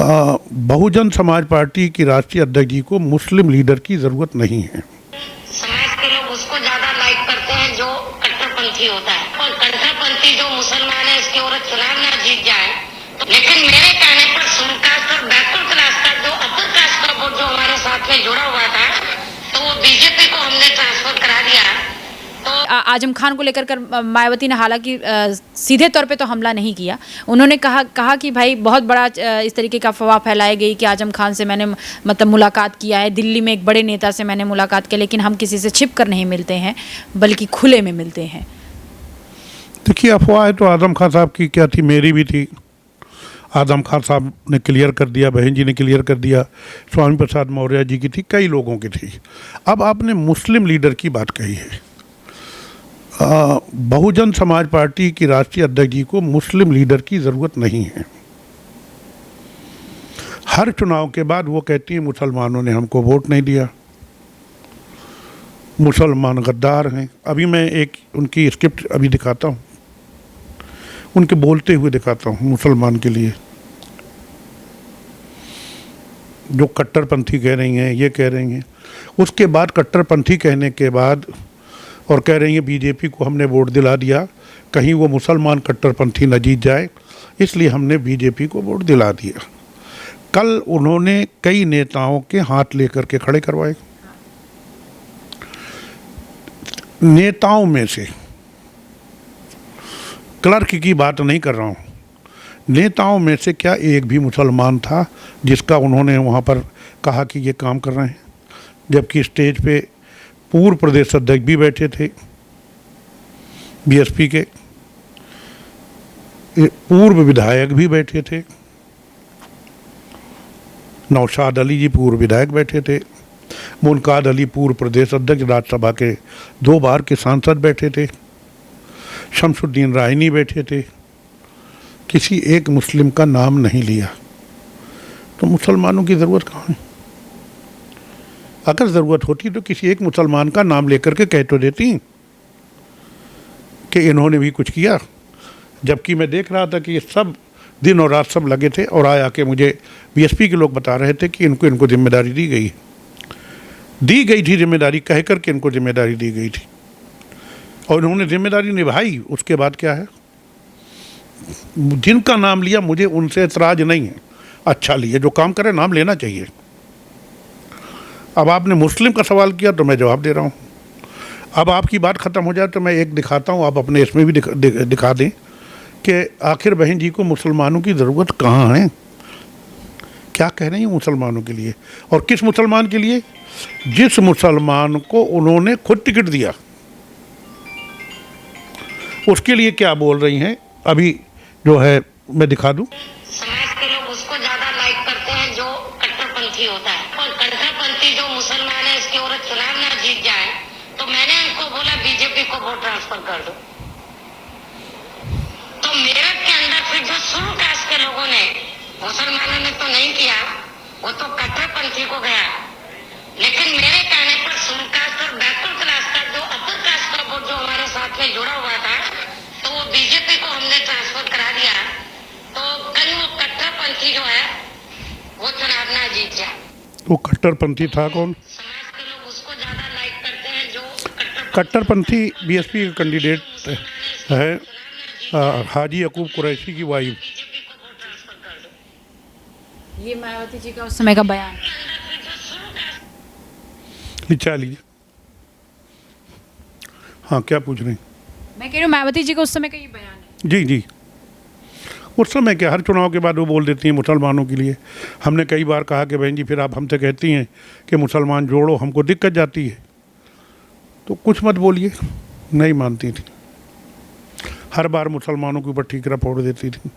Bahujan Samaj party की राष्ट्रीय अध्यक्ष जी को मुस्लिम लीडर की जरूरत नहीं है। समाज के लोग उसको ज्यादा लाइक करते हैं जो कट्टरपंथी होता है, और कट्टरपंथी जो मुसलमान है इसकी औरत चुनाव ना जीत जाए। लेकिन मेरे कहने पर सुनकास्ट और बैकवर्ड क्लास का जो अपर कास्ट का वोट जो हमारे साथ में जुड़ा हुआ था, तो वो बीजेपी को हमने ट्रांसफर करा दिया। आजम खान को लेकर मायावती ने हालांकि सीधे तौर पे तो हमला नहीं किया। उन्होंने कहा कि भाई बहुत बड़ा इस तरीके का अफवाह फैलाई गई कि आजम खान से मैंने मतलब मुलाकात किया है, दिल्ली में एक बड़े नेता से मैंने मुलाकात की, लेकिन हम किसी से छिप कर नहीं मिलते हैं बल्कि खुले में मिलते हैं। देखिए, अफवाह है तो आजम खान साहब की क्या थी, मेरी भी थी। आजम खान साहब ने क्लियर कर दिया, बहन जी ने क्लियर कर दिया, स्वामी प्रसाद मौर्य जी की थी, कई लोगों की थी। अब आपने मुस्लिम लीडर की बात कही है। बहुजन समाज पार्टी की राष्ट्रीय अध्यक्ष जी को मुस्लिम लीडर की ज़रूरत नहीं है। हर चुनाव के बाद वो कहती हैं मुसलमानों ने हमको वोट नहीं दिया, मुसलमान गद्दार हैं। अभी मैं एक उनकी स्क्रिप्ट अभी दिखाता हूँ, उनके बोलते हुए दिखाता हूँ मुसलमान के लिए। जो कट्टरपंथी कह रही हैं, ये कह रही हैं, उसके बाद कट्टरपंथी कहने के बाद और कह रही हैं बीजेपी को हमने वोट दिला दिया, कहीं वो मुसलमान कट्टरपंथी न जीत जाए, इसलिए हमने बीजेपी को वोट दिला दिया। कल उन्होंने कई नेताओं के हाथ लेकर के खड़े करवाए। नेताओं में से, क्लर्क की बात नहीं कर रहा हूँ, नेताओं में से क्या एक भी मुसलमान था जिसका उन्होंने वहाँ पर कहा कि ये काम कर रहे हैं? जबकि स्टेज पे पूर्व प्रदेश अध्यक्ष भी बैठे थे, बीएसपी के पूर्व विधायक भी बैठे थे, नौशाद अली जी पूर्व विधायक बैठे थे, मुनकाद अली पूर्व प्रदेश अध्यक्ष राज्यसभा के 2 बार के सांसद बैठे थे, शमसुद्दीन रायनी बैठे थे। किसी एक मुस्लिम का नाम नहीं लिया। तो मुसलमानों की ज़रूरत कहाँ है? अगर ज़रूरत होती तो किसी एक मुसलमान का नाम लेकर के कह तो देती कि इन्होंने भी कुछ किया। जबकि मैं देख रहा था कि ये सब दिन और रात सब लगे थे, और आया कि मुझे बीएसपी के लोग बता रहे थे कि इनको जिम्मेदारी दी गई थी, जिम्मेदारी कह कर के इनको जिम्मेदारी दी गई थी, और इन्होंने जिम्मेदारी निभाई। उसके बाद क्या है, जिनका नाम लिया मुझे उनसे एतराज़ नहीं है, अच्छा लिए जो काम करे नाम लेना चाहिए। अब आपने मुस्लिम का सवाल किया तो मैं जवाब दे रहा हूँ। अब आपकी बात ख़त्म हो जाए तो मैं एक दिखाता हूँ, आप अपने इसमें भी दिखा दें कि आखिर बहन जी को मुसलमानों की ज़रूरत कहाँ है, क्या कह रही हैं मुसलमानों के लिए। और किस मुसलमान के लिए? जिस मुसलमान को उन्होंने खुद टिकट दिया, उसके लिए क्या बोल रही हैं अभी जो है मैं दिखा दूँ। समाज के लोग उसको ज्यादा लाइक करते हैं जो कट्टरपंथी होता है, और कट्टरपंथी जो मुसलमान है इसकी औरत चुनाव ना जीत जाए। तो मैंने उनको बोला बीजेपी को वोट ट्रांसफर कर दो। तो मेरठ के अंदर फिर जो शुरू कास्ट के लोगों ने, मुसलमानों ने तो नहीं किया, वो तो कट्टरपंथी को गया। लेकिन मेरे कहने पर सुनकास्ट और बैकवर्ड क्लास का जो अपर कास्ट का वोट जो हमारे साथ में जुड़ा हुआ था, तो वो बीजेपी को हमने ट्रांसफर करा दिया। तो कहीं वो कट्टरपंथी जो है वो चुनाव ना जीत जाए। वो कट्टरपंथी था कौन? समाज के लोग उसको ज्यादा लाइक करते हैं जो कट्टरपंथी बीएसपी का कैंडिडेट है हाजी यकूब कुरैशी की वाइफ। ये मायावती जी का उस समय का बयान लिखा लीजिए। हाँ, क्या पूछ रही? मैं कह रही हूँ मायावती जी का उस समय का ये बयान है। जी जी, उस समय क्या, हर चुनाव के बाद वो बोल देती हैं मुसलमानों के लिए। हमने कई बार कहा कि बहन जी फिर आप हमसे कहती हैं कि मुसलमान जोड़ो, हमको दिक्कत जाती है, तो कुछ मत बोलिए। नहीं मानती थी, हर बार मुसलमानों के ऊपर ठीकरा फोड़ देती थी।